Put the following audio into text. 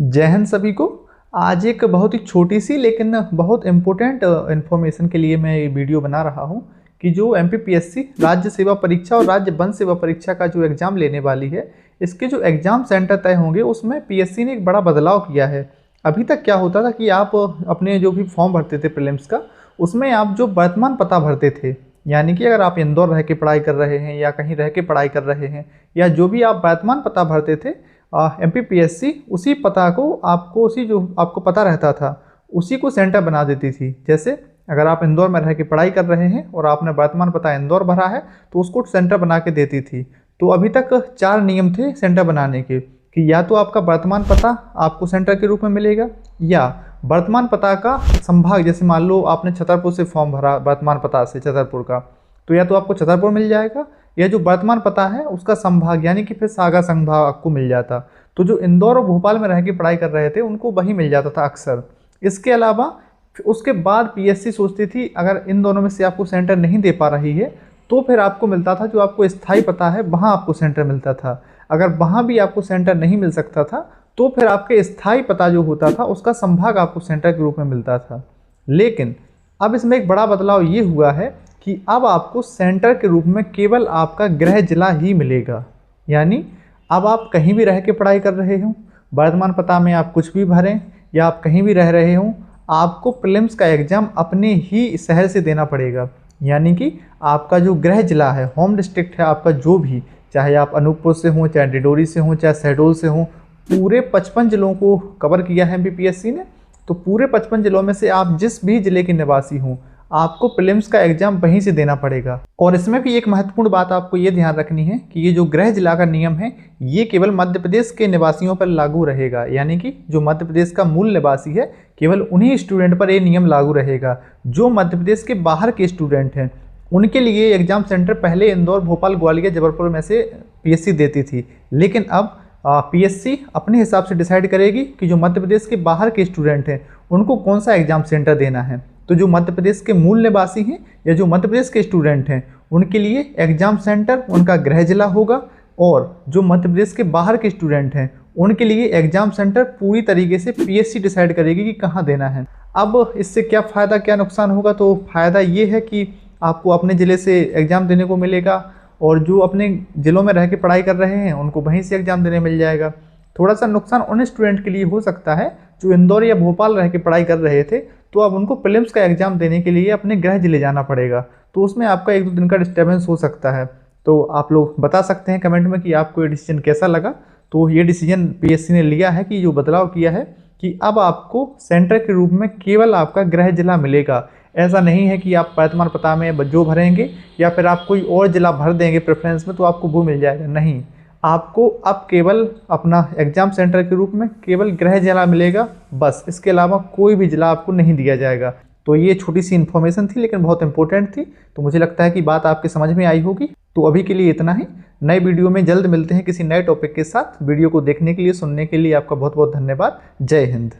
जय हिंद सभी को। आज एक बहुत ही छोटी सी लेकिन बहुत इम्पोर्टेंट इन्फॉर्मेशन के लिए मैं ये वीडियो बना रहा हूँ कि जो एमपीपीएससी राज्य सेवा परीक्षा और राज्य वन सेवा परीक्षा का जो एग्ज़ाम लेने वाली है, इसके जो एग्ज़ाम सेंटर तय होंगे उसमें पीएससी ने एक बड़ा बदलाव किया है। अभी तक क्या होता था कि आप अपने जो भी फॉर्म भरते थे प्रीलिम्स का, उसमें आप जो वर्तमान पता भरते थे, यानी कि अगर आप इंदौर रह के पढ़ाई कर रहे हैं या कहीं रह के पढ़ाई कर रहे हैं या जो भी आप वर्तमान पता भरते थे, एमपीपीएससी उसी पता को आपको उसी जो आपको पता रहता था उसी को सेंटर बना देती थी। जैसे अगर आप इंदौर में रह के पढ़ाई कर रहे हैं और आपने वर्तमान पता इंदौर भरा है तो उसको सेंटर बना के देती थी। तो अभी तक 4 नियम थे सेंटर बनाने के कि या तो आपका वर्तमान पता आपको सेंटर के रूप में मिलेगा या वर्तमान पता का संभाग, जैसे मान लो आपने छतरपुर से फॉर्म भरा वर्तमान पता से छतरपुर का, तो या तो आपको छतरपुर मिल जाएगा या जो वर्तमान पता है उसका संभाग यानी कि फिर सागा संभाग आपको मिल जाता। तो जो इंदौर और भोपाल में रह के पढ़ाई कर रहे थे उनको वही मिल जाता था अक्सर। इसके अलावा उसके बाद पीएससी सोचती थी अगर इन दोनों में से आपको सेंटर नहीं दे पा रही है तो फिर आपको मिलता था जो आपको स्थायी पता है वहाँ आपको सेंटर मिलता था। अगर वहाँ भी आपको सेंटर नहीं मिल सकता था तो फिर आपके स्थायी पता जो होता था उसका संभाग आपको सेंटर के रूप में मिलता था। लेकिन अब इसमें एक बड़ा बदलाव ये हुआ है कि अब आपको सेंटर के रूप में केवल आपका गृह जिला ही मिलेगा। यानी अब आप कहीं भी रह के पढ़ाई कर रहे हो, वर्तमान पता में आप कुछ भी भरें या आप कहीं भी रह रहे हो, आपको प्रीलिम्स का एग्ज़ाम अपने ही शहर से देना पड़ेगा। यानी कि आपका जो गृह जिला है, होम डिस्ट्रिक्ट है आपका, जो भी, चाहे आप अनूपपुर से हों, चाहे डिडोरी से हों, चाहे शहडोल से हों, पूरे 55 जिलों को कवर किया है एमपीपीएससी ने। तो पूरे 55 जिलों में से आप जिस भी जिले के निवासी हों, आपको प्रीलिम्स का एग्जाम वहीं से देना पड़ेगा। और इसमें भी एक महत्वपूर्ण बात आपको ये ध्यान रखनी है कि ये जो गृह जिला का नियम है ये केवल मध्य प्रदेश के निवासियों पर लागू रहेगा। यानी कि जो मध्य प्रदेश का मूल निवासी है केवल उन्हीं स्टूडेंट पर ये नियम लागू रहेगा। जो मध्य प्रदेश के बाहर के स्टूडेंट हैं उनके लिए एग्जाम सेंटर पहले इंदौर, भोपाल, ग्वालियर, जबलपुर में से पीएससी देती थी, लेकिन अब पीएससी अपने हिसाब से डिसाइड करेगी कि जो मध्य प्रदेश के बाहर के स्टूडेंट हैं उनको कौन सा एग्जाम सेंटर देना है। तो जो मध्य प्रदेश के मूल निवासी हैं या जो मध्य प्रदेश के स्टूडेंट हैं उनके लिए एग्जाम सेंटर उनका गृह जिला होगा, और जो मध्य प्रदेश के बाहर के स्टूडेंट हैं उनके लिए एग्जाम सेंटर पूरी तरीके से पीएससी डिसाइड करेगी कि कहाँ देना है। अब इससे क्या फ़ायदा क्या नुकसान होगा? तो फ़ायदा ये है कि आपको अपने ज़िले से एग्ज़ाम देने को मिलेगा और जो अपने ज़िलों में रह के पढ़ाई कर रहे हैं उनको वहीं से एग्ज़ाम देने मिल जाएगा। थोड़ा सा नुकसान उन स्टूडेंट के लिए हो सकता है जो इंदौर या भोपाल रह के पढ़ाई कर रहे थे, तो अब उनको प्रीलिम्स का एग्ज़ाम देने के लिए अपने गृह जिले जाना पड़ेगा, तो उसमें आपका 1-2 दिन का डिस्टर्बेंस हो सकता है। तो आप लोग बता सकते हैं कमेंट में कि आपको ये डिसीजन कैसा लगा। तो ये डिसीजन पीएससी ने लिया है कि जो बदलाव किया है कि अब आपको सेंटर के रूप में केवल आपका गृह जिला मिलेगा। ऐसा नहीं है कि आप वर्तमान पता में जो भरेंगे या फिर आप कोई और ज़िला भर देंगे प्रेफरेंस में तो आपको वो मिल जाएगा। नहीं, आपको अब केवल अपना एग्ज़ाम सेंटर के रूप में केवल गृह जिला मिलेगा, बस। इसके अलावा कोई भी ज़िला आपको नहीं दिया जाएगा। तो ये छोटी सी इन्फॉर्मेशन थी लेकिन बहुत इंपॉर्टेंट थी, तो मुझे लगता है कि बात आपके समझ में आई होगी। तो अभी के लिए इतना ही। नए वीडियो में जल्द मिलते हैं किसी नए टॉपिक के साथ। वीडियो को देखने के लिए, सुनने के लिए आपका बहुत बहुत धन्यवाद। जय हिंद।